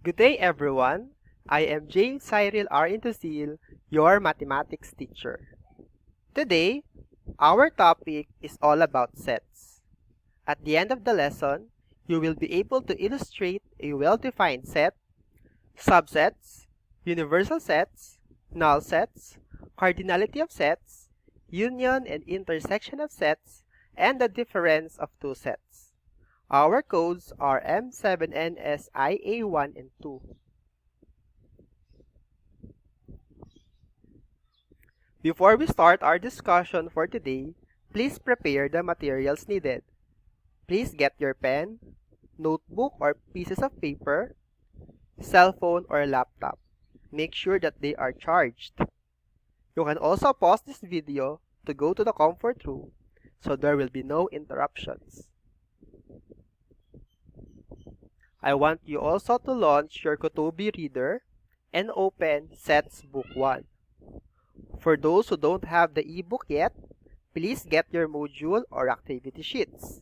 Good day, everyone. I am James Cyril R. Intuzil, your mathematics teacher. Today, our topic is all about sets. At the end of the lesson, you will be able to illustrate a well-defined set, subsets, universal sets, null sets, cardinality of sets, union and intersection of sets, and the difference of two sets. Our codes are M7NSIA1 and 2. Before we start our discussion for today, please prepare the materials needed. Please get your pen, notebook or pieces of paper, cell phone or laptop. Make sure that they are charged. You can also pause this video to go to the comfort room so there will be no interruptions. I want you also to launch your Kotobi reader and open Sets Book 1. For those who don't have the ebook yet, please get your module or activity sheets.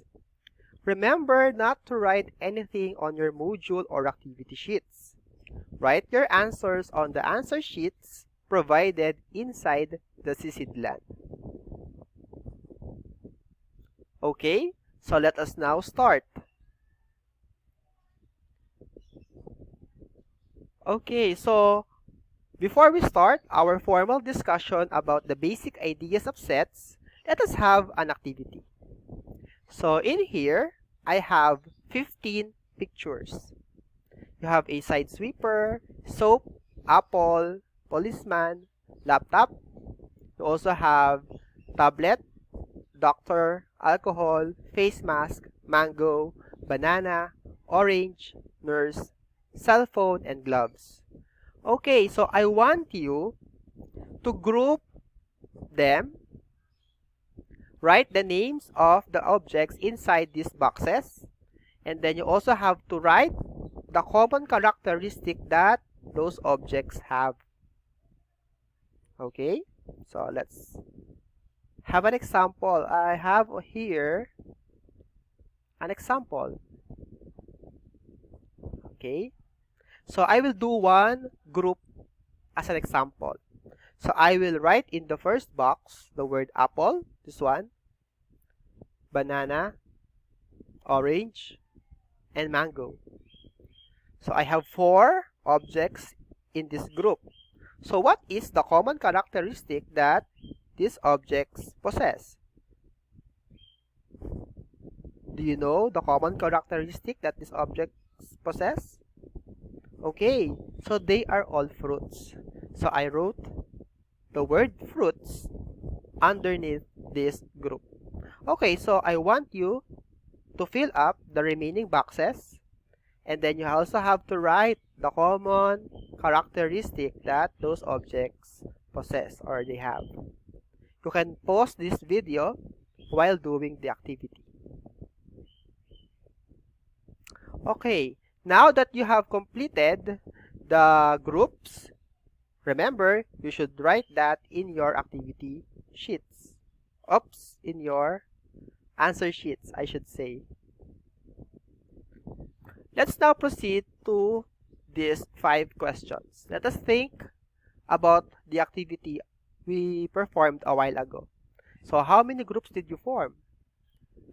Remember not to write anything on your module or activity sheets. Write your answers on the answer sheets provided inside the Sisidlan. Okay, so let us now start. Okay, so before we start our formal discussion about the basic ideas of sets, let us have an activity. So in here, I have 15 pictures. You have a side sweeper, soap, apple, policeman, laptop. You also have tablet, doctor, alcohol, face mask, mango, banana, orange, nurse, cell phone, and gloves. Okay, so I want you to group them. Write the names of the objects inside these boxes. And then you also have to write the common characteristic that those objects have. Okay, so let's have an example. I have here an example. Okay, so I will do one group as an example. So I will write in the first box the word apple, this one, banana, orange, and mango. So I have 4 objects in this group. So what is the common characteristic that these objects possess? Do you know the common characteristic that these objects possess? Okay, so they are all fruits. So I wrote the word fruits underneath this group. Okay, so I want you to fill up the remaining boxes, and then you also have to write the common characteristic that those objects possess or they have. You can pause this video while doing the activity. Okay, now that you have completed the groups, remember, you should write that in your activity sheets. Oops, in your answer sheets, I should say. Let's now proceed to these 5 questions. Let us think about the activity we performed a while ago. So how many groups did you form?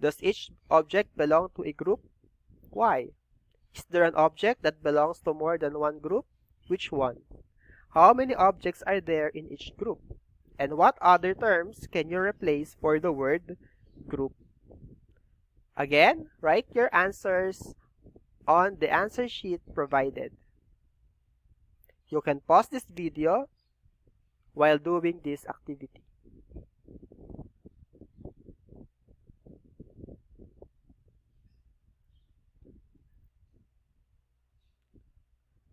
Does each object belong to a group? Why? Is there an object that belongs to more than one group? Which one? How many objects are there in each group? And what other terms can you replace for the word group? Again, write your answers on the answer sheet provided. You can pause this video while doing this activity.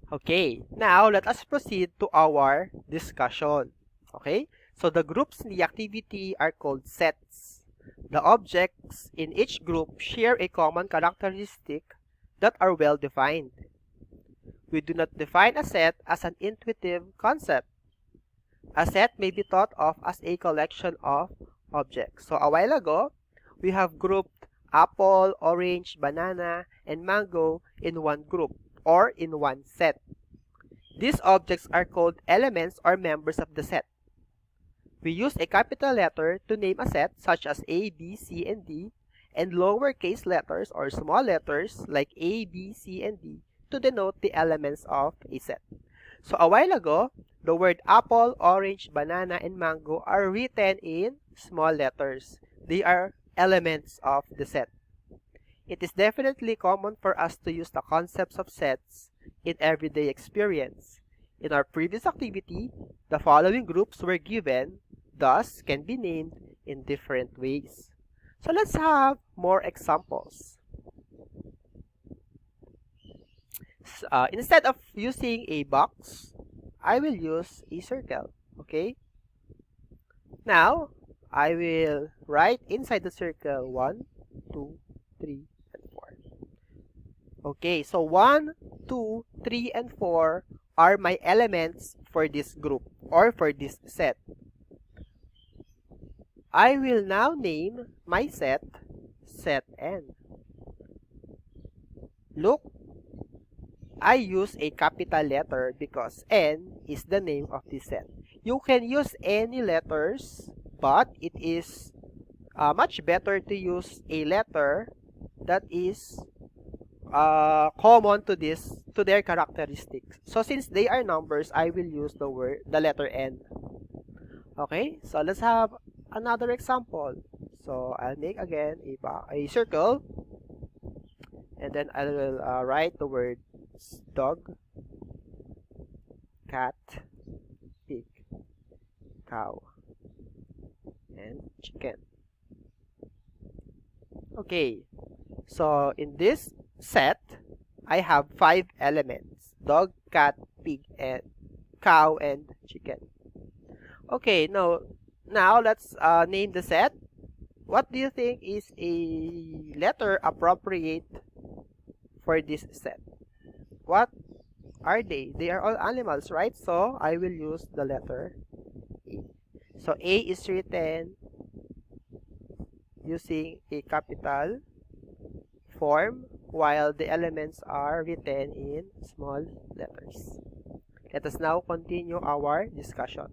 Okay, now let us proceed to our discussion. Okay, so the groups in the activity are called sets. The objects in each group share a common characteristic that are well defined. We do not define a set as an intuitive concept. A set may be thought of as a collection of objects. So a while ago, we have grouped apple, orange, banana, and mango in one group, or in one set. These objects are called elements or members of the set. We use a capital letter to name a set such as A, B, C, and D, and lowercase letters or small letters like A, B, C, and D to denote the elements of a set. So a while ago, the word apple, orange, banana, and mango are written in small letters. They are elements of the set. It is definitely common for us to use the concepts of sets in everyday experience. In our previous activity, the following groups were given, thus can be named in different ways. So let's have more examples. Instead of using a box, I will use a circle, okay? Now, I will write inside the circle 1, 2, 3, and 4. Okay, so 1, 2, 3, and 4 are my elements for this group or for this set. I will now name my set, set N. Look, I use a capital letter because N is the name of this set. You can use any letters, but it is much better to use a letter that is common to their characteristics. So since they are numbers, I will use the letter N. Okay, so let's have another example. So I'll make again a circle, and then I will write the words dog, cat, pig, cow, and chicken. Okay, so in this set, I have 5 elements: dog, cat, pig, and cow, and chicken. Okay, now let's name the set. What do you think is a letter appropriate for this set? What are they? They are all animals, right? So I will use the letter A. So A is written using a capital form, while the elements are written in small letters. Let us now continue our discussion.